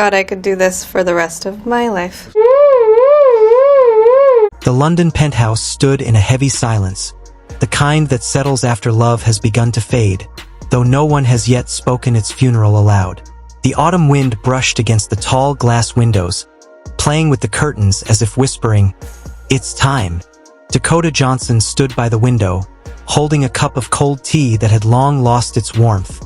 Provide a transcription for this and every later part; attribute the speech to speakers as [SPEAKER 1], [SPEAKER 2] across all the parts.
[SPEAKER 1] god, I could do this for the rest of my life.
[SPEAKER 2] The London penthouse stood in a heavy silence, the kind that settles after love has begun to fade, though no one has yet spoken its funeral aloud. The autumn wind brushed against the tall glass windows, playing with the curtains as if whispering, "It's time." Dakota Johnson stood by the window, holding a cup of cold tea that had long lost its warmth,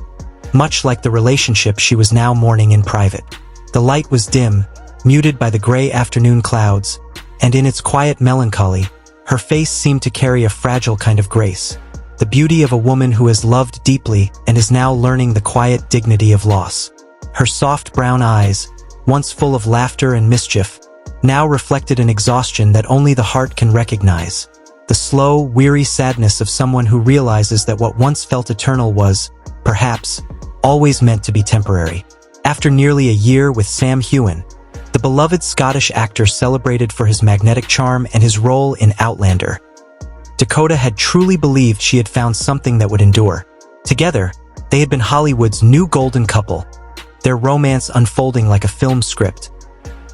[SPEAKER 2] much like the relationship she was now mourning in private. The light was dim, muted by the gray afternoon clouds, and in its quiet melancholy, her face seemed to carry a fragile kind of grace, the beauty of a woman who has loved deeply and is now learning the quiet dignity of loss. Her soft brown eyes, once full of laughter and mischief, now reflected an exhaustion that only the heart can recognize, the slow, weary sadness of someone who realizes that what once felt eternal was, perhaps, always meant to be temporary. After nearly a year with Sam Heughan, the beloved Scottish actor celebrated for his magnetic charm and his role in Outlander, Dakota had truly believed she had found something that would endure. Together, they had been Hollywood's new golden couple, their romance unfolding like a film script.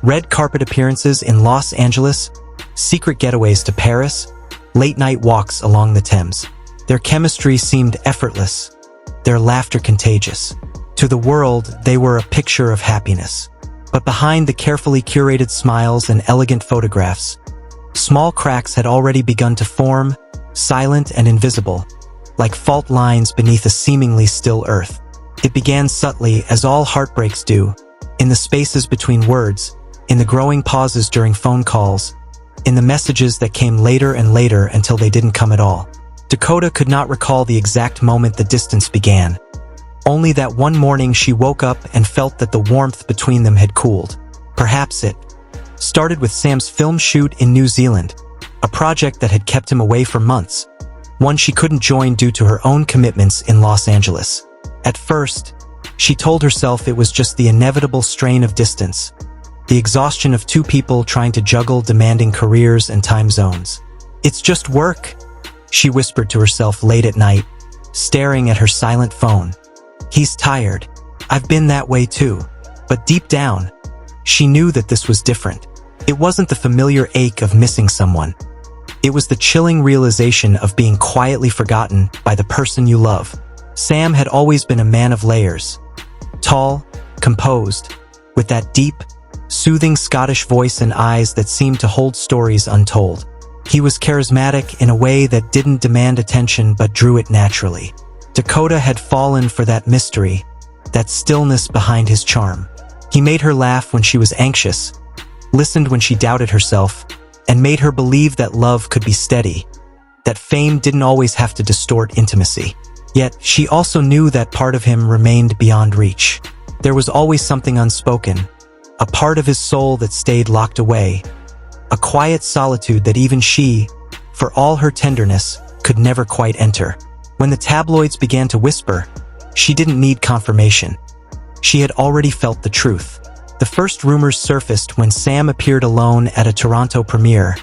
[SPEAKER 2] Red carpet appearances in Los Angeles, secret getaways to Paris, late-night walks along the Thames. Their chemistry seemed effortless, their laughter contagious. To the world, they were a picture of happiness. But behind the carefully curated smiles and elegant photographs, small cracks had already begun to form, silent and invisible, like fault lines beneath a seemingly still earth. It began subtly, as all heartbreaks do, in the spaces between words, in the growing pauses during phone calls, in the messages that came later and later until they didn't come at all. Dakota could not recall the exact moment the distance began. Only that one morning she woke up and felt that the warmth between them had cooled. Perhaps it started with Sam's film shoot in New Zealand, a project that had kept him away for months, one she couldn't join due to her own commitments in Los Angeles. At first, she told herself it was just the inevitable strain of distance, the exhaustion of two people trying to juggle demanding careers and time zones. "It's just work," she whispered to herself late at night, staring at her silent phone. "He's tired. I've been that way too." But deep down, she knew that this was different. It wasn't the familiar ache of missing someone. It was the chilling realization of being quietly forgotten by the person you love. Sam had always been a man of layers. Tall, composed, with that deep, soothing Scottish voice and eyes that seemed to hold stories untold. He was charismatic in a way that didn't demand attention but drew it naturally. Dakota had fallen for that mystery, that stillness behind his charm. He made her laugh when she was anxious, listened when she doubted herself, and made her believe that love could be steady, that fame didn't always have to distort intimacy. Yet, she also knew that part of him remained beyond reach. There was always something unspoken, a part of his soul that stayed locked away, a quiet solitude that even she, for all her tenderness, could never quite enter. When the tabloids began to whisper, she didn't need confirmation. She had already felt the truth. The first rumors surfaced when Sam appeared alone at a Toronto premiere,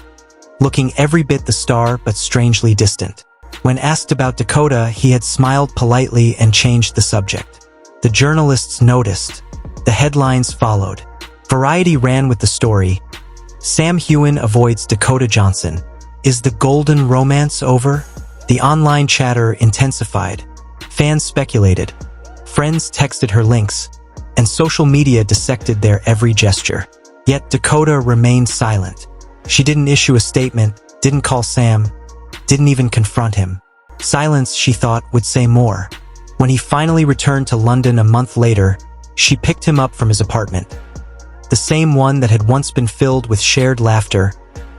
[SPEAKER 2] looking every bit the star but strangely distant. When asked about Dakota, he had smiled politely and changed the subject. The journalists noticed. The headlines followed. Variety ran with the story. Sam Heughan avoids Dakota Johnson. Is the golden romance over? The online chatter intensified. Fans speculated. Friends texted her links, and social media dissected their every gesture. Yet Dakota remained silent. She didn't issue a statement, didn't call Sam, didn't even confront him. Silence, she thought, would say more. When he finally returned to London a month later, she picked him up from his apartment. The same one that had once been filled with shared laughter,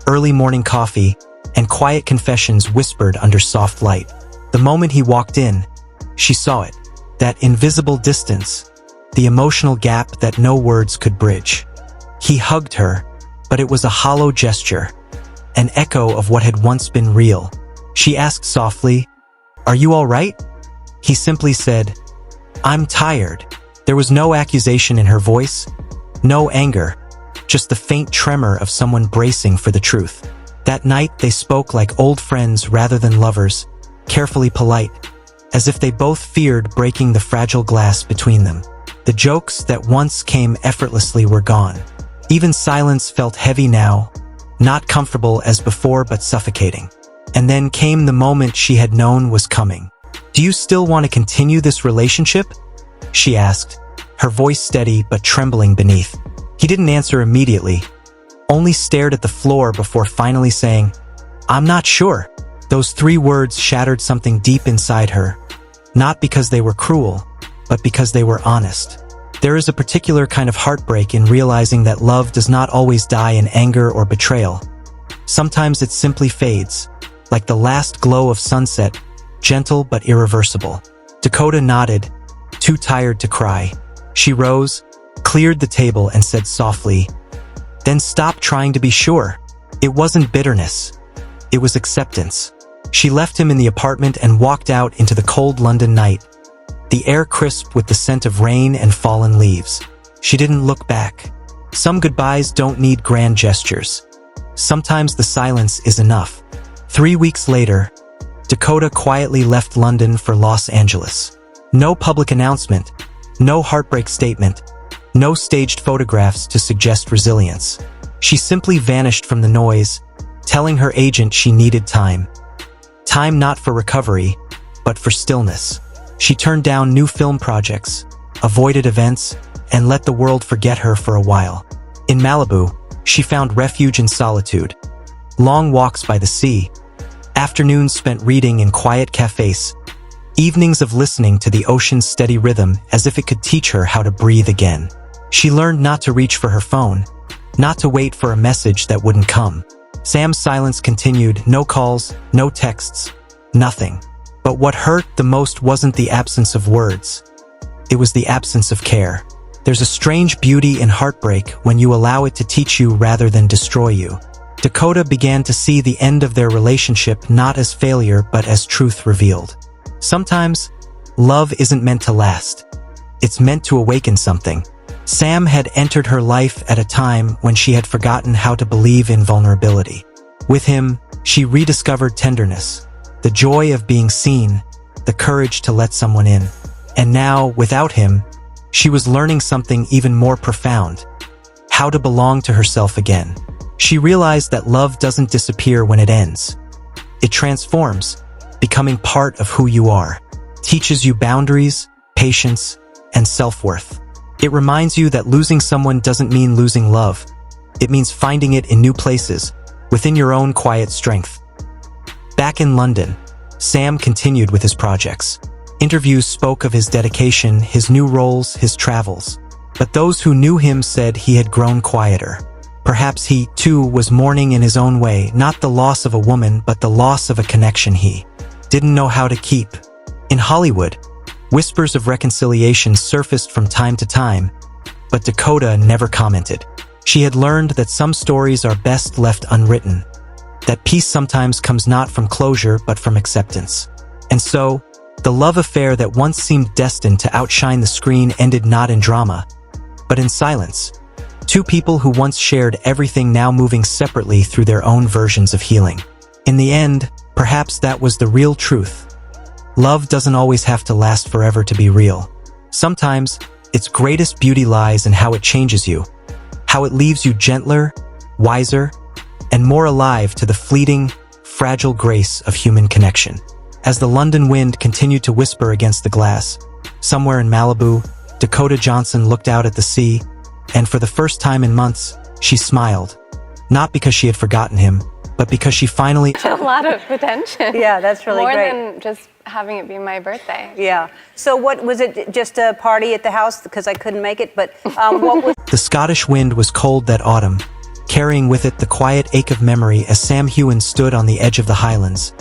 [SPEAKER 2] early morning coffee, and quiet confessions whispered under soft light. The moment he walked in, she saw it. That invisible distance, the emotional gap that no words could bridge. He hugged her, but it was a hollow gesture, an echo of what had once been real. She asked softly, "Are you all right?" He simply said, "I'm tired." There was no accusation in her voice, no anger, just the faint tremor of someone bracing for the truth. That night they spoke like old friends rather than lovers, carefully polite, as if they both feared breaking the fragile glass between them. The jokes that once came effortlessly were gone. Even silence felt heavy now, not comfortable as before but suffocating. And then came the moment she had known was coming. "Do you still want to continue this relationship?" she asked, her voice steady but trembling beneath. He didn't answer immediately, only stared at the floor before finally saying, "I'm not sure." Those 3 words shattered something deep inside her, not because they were cruel, but because they were honest. There is a particular kind of heartbreak in realizing that love does not always die in anger or betrayal. Sometimes it simply fades, like the last glow of sunset, gentle but irreversible. Dakota nodded, too tired to cry. She rose, cleared the table and said softly, "Then stop trying to be sure." It wasn't bitterness. It was acceptance. She left him in the apartment and walked out into the cold London night, the air crisp with the scent of rain and fallen leaves. She didn't look back. Some goodbyes don't need grand gestures. Sometimes the silence is enough. 3 weeks later, Dakota quietly left London for Los Angeles. No public announcement, no heartbreak statement, no staged photographs to suggest resilience. She simply vanished from the noise, telling her agent she needed time. Time not for recovery, but for stillness. She turned down new film projects, avoided events, and let the world forget her for a while. In Malibu, she found refuge in solitude. Long walks by the sea, afternoons spent reading in quiet cafes, evenings of listening to the ocean's steady rhythm as if it could teach her how to breathe again. She learned not to reach for her phone, not to wait for a message that wouldn't come. Sam's silence continued, no calls, no texts, nothing. But what hurt the most wasn't the absence of words. It was the absence of care. There's a strange beauty in heartbreak when you allow it to teach you rather than destroy you. Dakota began to see the end of their relationship not as failure but as truth revealed. Sometimes, love isn't meant to last. It's meant to awaken something. Sam had entered her life at a time when she had forgotten how to believe in vulnerability. With him, she rediscovered tenderness, the joy of being seen, the courage to let someone in. And now, without him, she was learning something even more profound: how to belong to herself again. She realized that love doesn't disappear when it ends. It transforms, becoming part of who you are, teaches you boundaries, patience, and self-worth. It reminds you that losing someone doesn't mean losing love. It means finding it in new places, within your own quiet strength. Back in London, Sam continued with his projects. Interviews spoke of his dedication, his new roles, his travels. But those who knew him said he had grown quieter. Perhaps he, too, was mourning in his own way, not the loss of a woman, but the loss of a connection he didn't know how to keep. In Hollywood, whispers of reconciliation surfaced from time to time, but Dakota never commented. She had learned that some stories are best left unwritten, that peace sometimes comes not from closure but from acceptance. And so, the love affair that once seemed destined to outshine the screen ended not in drama, but in silence. Two people who once shared everything now moving separately through their own versions of healing. In the end, perhaps that was the real truth. Love doesn't always have to last forever to be real. Sometimes, its greatest beauty lies in how it changes you, how it leaves you gentler, wiser, and more alive to the fleeting, fragile grace of human connection. As the London wind continued to whisper against the glass, somewhere in Malibu, Dakota Johnson looked out at the sea, and for the first time in months, she smiled. Not because she had forgotten him, but because she finally...
[SPEAKER 1] A lot of attention.
[SPEAKER 3] Yeah, that's really great.
[SPEAKER 1] More than just having it be my birthday.
[SPEAKER 3] Yeah. So what, was it just a party at the house because I couldn't make it? But what was...
[SPEAKER 2] The Scottish wind was cold that autumn, carrying with it the quiet ache of memory as Sam Heughan stood on the edge of the highlands,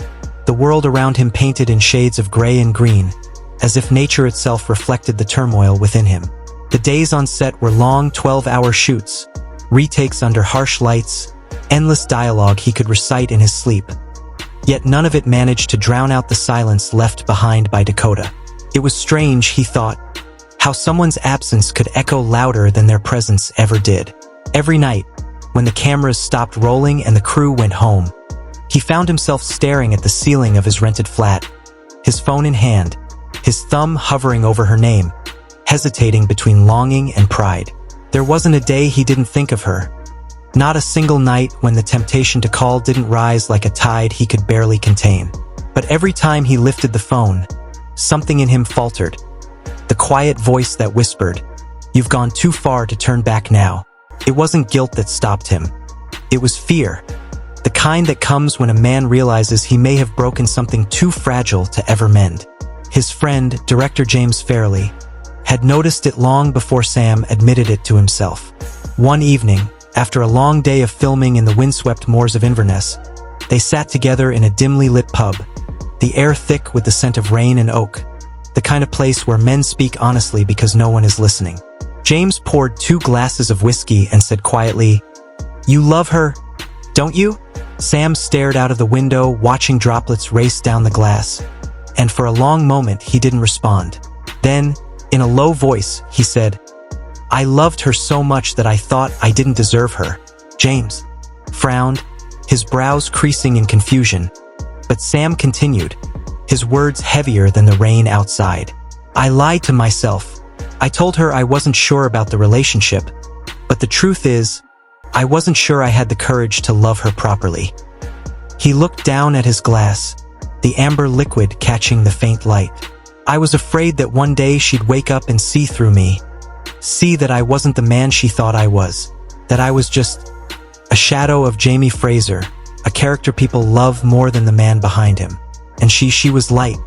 [SPEAKER 2] the world around him painted in shades of gray and green, as if nature itself reflected the turmoil within him. The days on set were long 12-hour shoots, retakes under harsh lights, endless dialogue he could recite in his sleep. Yet none of it managed to drown out the silence left behind by Dakota. It was strange, he thought, how someone's absence could echo louder than their presence ever did. Every night, when the cameras stopped rolling and the crew went home, he found himself staring at the ceiling of his rented flat, his phone in hand, his thumb hovering over her name, hesitating between longing and pride. There wasn't a day he didn't think of her. Not a single night when the temptation to call didn't rise like a tide he could barely contain. But every time he lifted the phone, something in him faltered. The quiet voice that whispered, "You've gone too far to turn back now." It wasn't guilt that stopped him. It was fear. The kind that comes when a man realizes he may have broken something too fragile to ever mend. His friend, director James Fairley, had noticed it long before Sam admitted it to himself. One evening, after a long day of filming in the windswept moors of Inverness, they sat together in a dimly lit pub, the air thick with the scent of rain and oak, the kind of place where men speak honestly because no one is listening. James poured 2 glasses of whiskey and said quietly, "You love her, don't you?" Sam stared out of the window, watching droplets race down the glass, and for a long moment he didn't respond. Then, in a low voice, he said, "I loved her so much that I thought I didn't deserve her." James frowned, his brows creasing in confusion, but Sam continued, his words heavier than the rain outside. "I lied to myself. I told her I wasn't sure about the relationship, but the truth is, I wasn't sure I had the courage to love her properly." He looked down at his glass, the amber liquid catching the faint light. "I was afraid that one day she'd wake up and see through me, see that I wasn't the man she thought I was, that I was just a shadow of Jamie Fraser, a character people love more than the man behind him. And she was light,